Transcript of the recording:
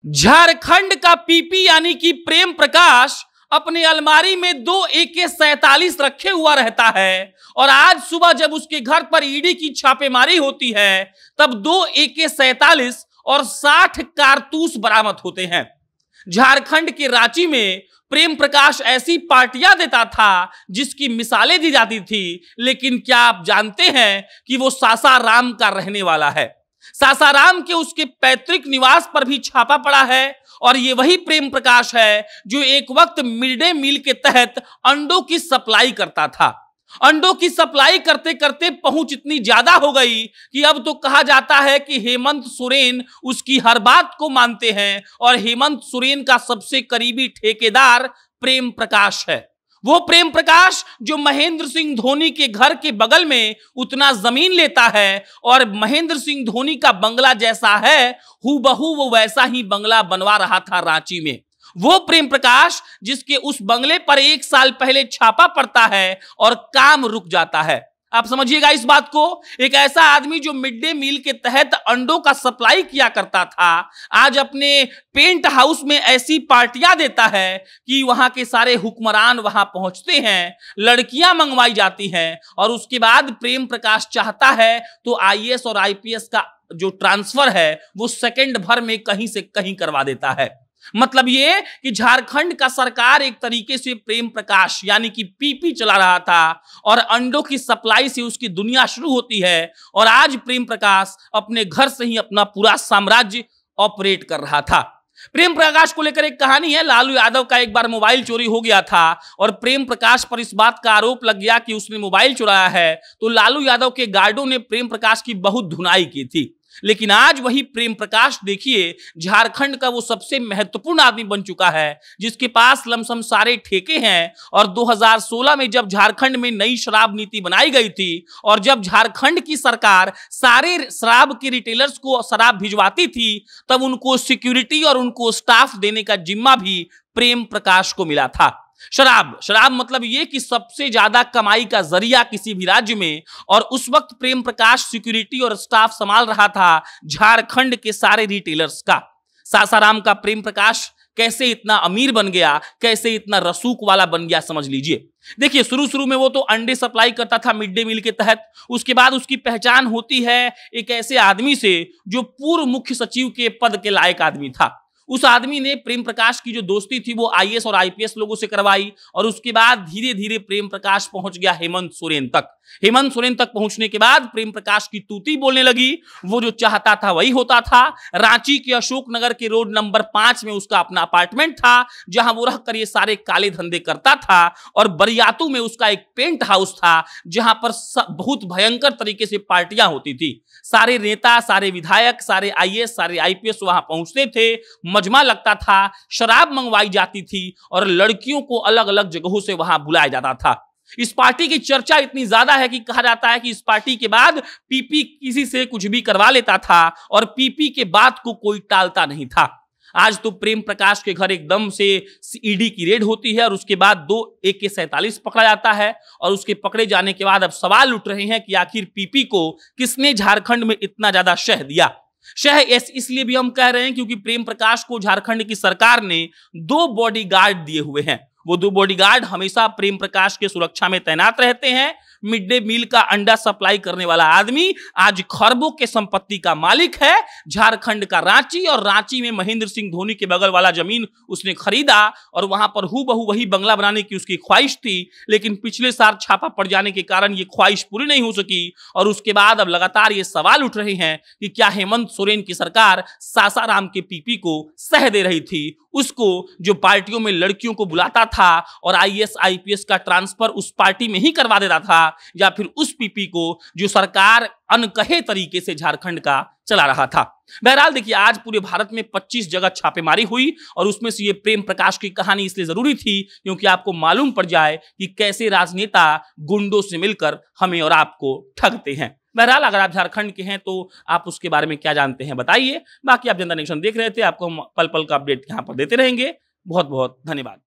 झारखंड का पीपी यानी कि प्रेम प्रकाश अपने अलमारी में 2 AK-47 रखे हुआ रहता है और आज सुबह जब उसके घर पर ईडी की छापेमारी होती है तब 2 AK-47 और 60 कारतूस बरामद होते हैं। झारखंड के रांची में प्रेम प्रकाश ऐसी पार्टियां देता था जिसकी मिसालें दी जाती थी, लेकिन क्या आप जानते हैं कि वो सासाराम का रहने वाला है। सासाराम के उसके पैतृक निवास पर भी छापा पड़ा है और ये वही प्रेम प्रकाश है जो एक वक्त मिड डे मील के तहत अंडों की सप्लाई करता था। अंडों की सप्लाई करते करते पहुंच इतनी ज्यादा हो गई कि अब तो कहा जाता है कि हेमंत सोरेन उसकी हर बात को मानते हैं और हेमंत सोरेन का सबसे करीबी ठेकेदार प्रेम प्रकाश है। वो प्रेम प्रकाश जो महेंद्र सिंह धोनी के घर के बगल में उतना जमीन लेता है और महेंद्र सिंह धोनी का बंगला जैसा है हूबहू वो वैसा ही बंगला बनवा रहा था रांची में। वो प्रेम प्रकाश जिसके उस बंगले पर 1 साल पहले छापा पड़ता है और काम रुक जाता है। आप समझिएगा इस बात को। एक ऐसा आदमी जो मिड डे मील के तहत अंडों का सप्लाई किया करता था, आज अपने पेंट हाउस में ऐसी पार्टियां देता है कि वहां के सारे हुक्मरान वहां पहुंचते हैं, लड़कियां मंगवाई जाती हैं और उसके बाद प्रेम प्रकाश चाहता है तो IAS और IPS का जो ट्रांसफर है वो सेकंड भर में कहीं से कहीं करवा देता है। मतलब ये कि झारखंड का सरकार एक तरीके से प्रेम प्रकाश यानी कि पीपी चला रहा था और अंडों की सप्लाई से उसकी दुनिया शुरू होती है और आज प्रेम प्रकाश अपने घर से ही अपना पूरा साम्राज्य ऑपरेट कर रहा था। प्रेम प्रकाश को लेकर एक कहानी है। लालू यादव का एक बार मोबाइल चोरी हो गया था और प्रेम प्रकाश पर इस बात का आरोप लग गया कि उसने मोबाइल चुराया है, तो लालू यादव के गार्डों ने प्रेम प्रकाश की बहुत धुनाई की थी। लेकिन आज वही प्रेम प्रकाश देखिए झारखंड का वो सबसे महत्वपूर्ण आदमी बन चुका है जिसके पास लमसम सारे ठेके हैं। और 2016 में जब झारखंड में नई शराब नीति बनाई गई थी और जब झारखंड की सरकार सारे शराब के रिटेलर्स को शराब भिजवाती थी तब उनको सिक्योरिटी और उनको स्टाफ देने का जिम्मा भी प्रेम प्रकाश को मिला था। शराब मतलब ये कि सबसे ज्यादा कमाई का जरिया किसी भी राज्य में, और उस वक्त प्रेम प्रकाश सिक्योरिटी और स्टाफ संभाल रहा था झारखंड के सारे रिटेलर्स का। सासाराम का प्रेम प्रकाश कैसे इतना अमीर बन गया, कैसे इतना रसूख वाला बन गया, समझ लीजिए। देखिए शुरू में वो तो अंडे सप्लाई करता था मिड डे मील के तहत। उसके बाद उसकी पहचान होती है एक ऐसे आदमी से जो पूर्व मुख्य सचिव के पद के लायक आदमी था। उस आदमी ने प्रेम प्रकाश की जो दोस्ती थी वो IAS और IPS लोगों से करवाई और उसके बाद धीरे धीरे प्रेम प्रकाश पहुंच गया हेमंत सोरेन तक। हेमंत सोरेन तक पहुंचने के बाद प्रेम प्रकाश की तूती बोलने लगी। वो जो चाहता था वही होता था। रांची के अशोक नगर के रोड नंबर 5 में उसका अपना अपार्टमेंट था जहां वो रहकर ये सारे काले धंधे करता था और बरियातू में उसका एक पेंट हाउस था जहां पर बहुत भयंकर तरीके से पार्टियां होती थी। सारे नेता, सारे विधायक, सारे IAS, सारे IPS वहां पहुंचते थे, मजमा लगता था, शराब मंगवाई जाती थी और लड़कियों को अलग अलग जगहों से वहां बुलाया जाता था। इस पार्टी की चर्चा इतनी ज्यादा है कि कहा जाता है कि इस पार्टी के बाद पीपी किसी से कुछ भी करवा लेता था और पीपी के बाद को कोई टालता नहीं था। आज तो प्रेम प्रकाश के घर एकदम से ईडी की रेड होती है और उसके बाद 2 AK-47 पकड़ा जाता है और उसके पकड़े जाने के बाद अब सवाल उठ रहे हैं कि आखिर पीपी को किसने झारखंड में इतना ज्यादा शह दिया। शह इसलिए भी हम कह रहे हैं क्योंकि प्रेम प्रकाश को झारखंड की सरकार ने 2 बॉडीगार्ड दिए हुए हैं। वो 2 बॉडीगार्ड हमेशा प्रेम प्रकाश के सुरक्षा में तैनात रहते हैं। मिड डे मील का अंडा सप्लाई करने वाला आदमी आज खरबों के संपत्ति का मालिक है। झारखंड का रांची, और रांची में महेंद्र सिंह धोनी के बगल वाला जमीन उसने खरीदा और वहां पर हूबहू वही बंगला बनाने की उसकी ख्वाहिश थी, लेकिन पिछले साल छापा पड़ जाने के कारण ये ख्वाहिश पूरी नहीं हो सकी। और उसके बाद अब लगातार ये सवाल उठ रहे हैं कि क्या हेमंत सोरेन की सरकार सासाराम के पीपी को सह दे रही थी, उसको जो पार्टियों में लड़कियों को बुलाता था और IAS IPS का ट्रांसफर उस पार्टी में ही करवा देता था, या फिर उस पीपी को जो सरकार अनकहे तरीके से झारखंड का चला रहा था। बहरहाल देखिए आज पूरे भारत में 25 जगह छापेमारी हुई और उसमें से ये प्रेम प्रकाश की कहानी इसलिए जरूरी थी क्योंकि आपको मालूम पड़ जाए कि कैसे राजनेता गुंडों से मिलकर हमें और आपको ठगते हैं। बहरहाल अगर आप झारखंड के हैं तो आप उसके बारे में क्या जानते हैं बताइए। बाकी आप जनता नेशन देख रहे थे, आपको हम पल पल का अपडेट यहाँ पर देते रहेंगे। बहुत बहुत धन्यवाद।